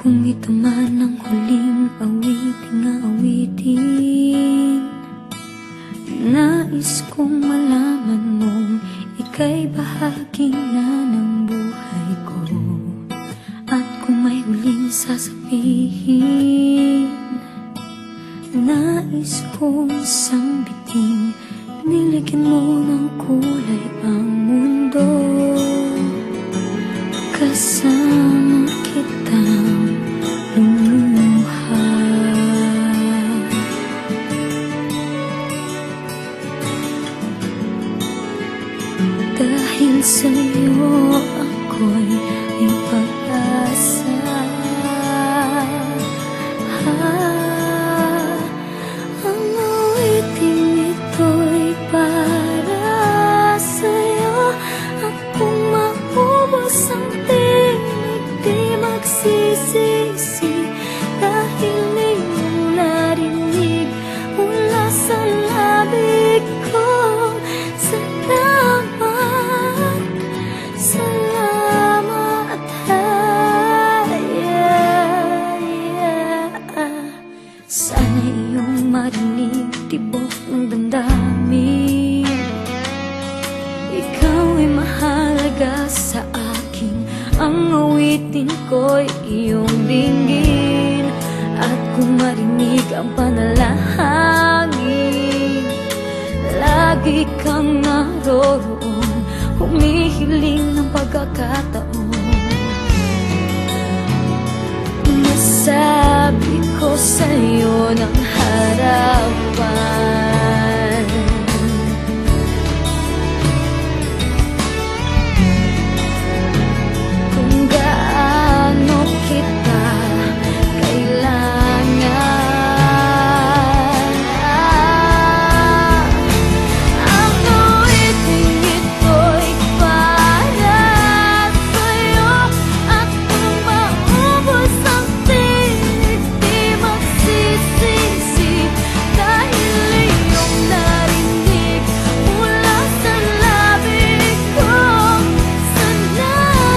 Kung ito man ang huling awiting nais kong malaman mong ika'y bahagi na ng buhay ko. At kung may huling sasabihin, nais kong sambitin, nilagyan mo ng kulay ang mundo. Kasama kitang lumuha. Dahil sa'yo ako'y may pag-asa. Ang awiting ito'y para sa'yo. At kung maubos ang tinig, di magsisisi. Dahil iyong narinig mula sa labig ko. Salamat, salamat, sana iyong marinig tibok ng damdamin. Ikaw ay mahalaga sa akin, ang awitin ko'y iyong dinggin. At kung marinig ang panalangin, lagi kang naroroon, humihiling ng pagkakataon. Nasabi ko sa'yo ng harapan, kung gaano kita kailangan. Ang awiting ito'y para sa'yo. At kung maubos ang tinig, di magsisisi. Dahil iyong narinig mula sa labig ko. Salamat,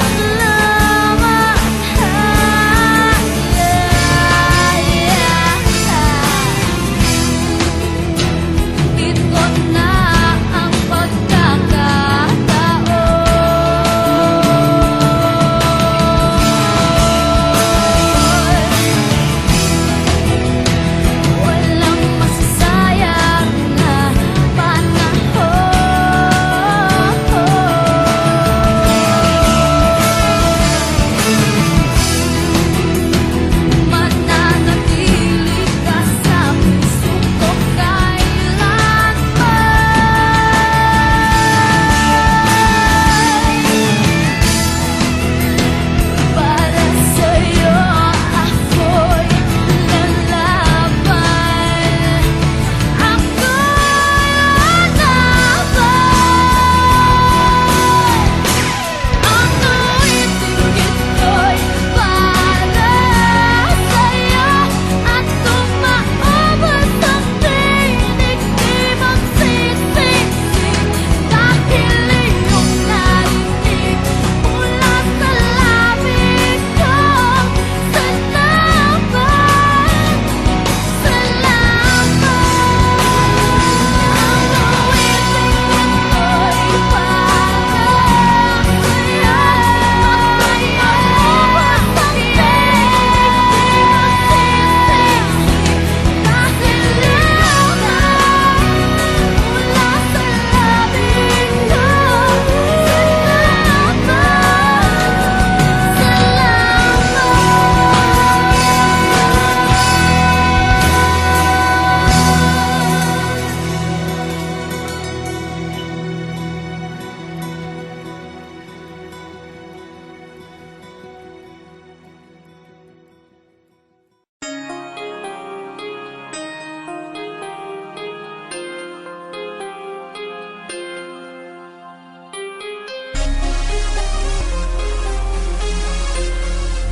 salamat, ito na ang pagkakataon. Walang masasayang na panahon. Mananatili ka sa puso ko kailanman. Para sa'yo ako'y lalaban. Ako'y lalaban. Ang awiting ito'y para sa'yo. At kung maubos ang tinig, di magsisisi. Dahil iyong narinig mula sa labig ko. Salamat, salamat. Ang awiting ito'y para sa'yo. At kung maubos ang tinig, di magsisisi. Dahil iyong narinig mula sa labig ko.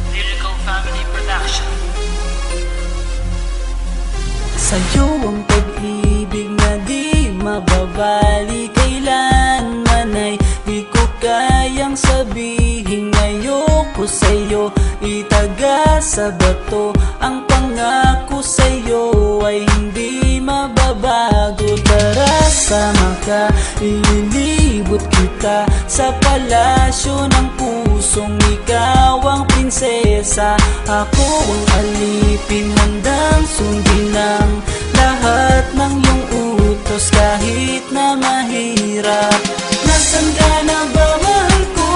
Lyrical Family Production. Sa'yo ang pag-ibig na di mababali, kailanman ay di ko kayang sabihin ngayon. ko sa'yo itaga sa bato. Ang pangako sa'yo ay hindi mababago. Tara sama ka, ililibot kita sa palasyo ng pusong ikaw ang prinsesa. Ako ang alipin, handang sundin ang lahat ng iyong utos kahit na mahirap. Nasaan ka na ba, mahal ko?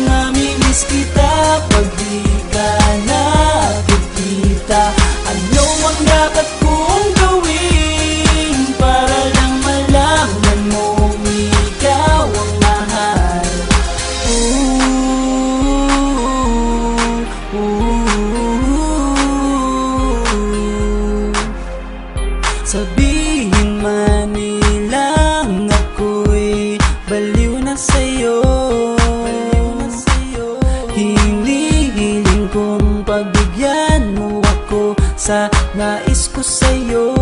Namimiss kita pag di ka nakikita. Ano ang dapat kong gawin para lang malaman mo ikaw ang mahal? Sabihin man nilang ako'y baliw na sa'yo. Hinihiling kong pagbigyan mo ako sa nais ko sa'yo.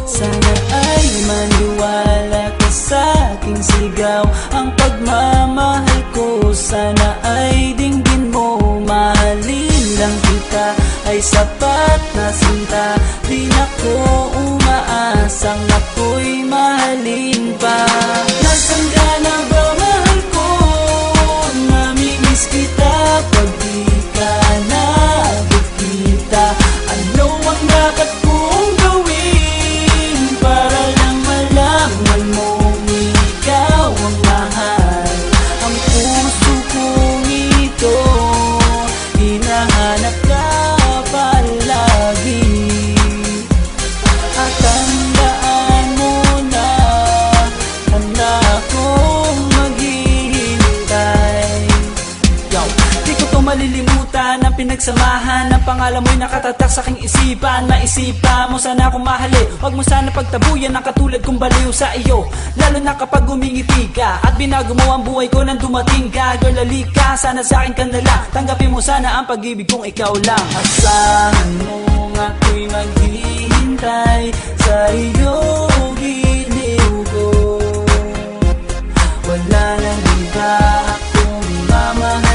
Sana ay maniwala ka sa aking sigaw. Ang pagmamahal ko sana ay dinggin mo. Mahalin lang kita ay sapat na sinta. Di na ko umaasang ako'y mahalin pa. Nasaan ka na ba, mahal ko? Namimiss kita pag di ka nakikita. Ano ang dapat kong gawin para lang malaman mo ikaw ang mahal? Ang puso kong ito hinahanap ka palagi. At tandaan mo na handa akong maghihintay. Yo, di ko to malilimutan ang pinagsamahan. Ang pangalan mo'y nakatatak sa aking isipan. Maisipan mo sana akong mahalin. Huwag mo sana pagtabuyan ang katulad kong baliw sa iyo. Lalo na kapag umingiti ka at binago mo ang buhay ko nang dumating ka. Girl, halika, sana sa akin ka na lang. Tanggapin mo sana ang pag-ibig kong ikaw lang. Asahan mo ako'y maghihintay sa iyong giliw ko. Wala nang iba akong mamahal.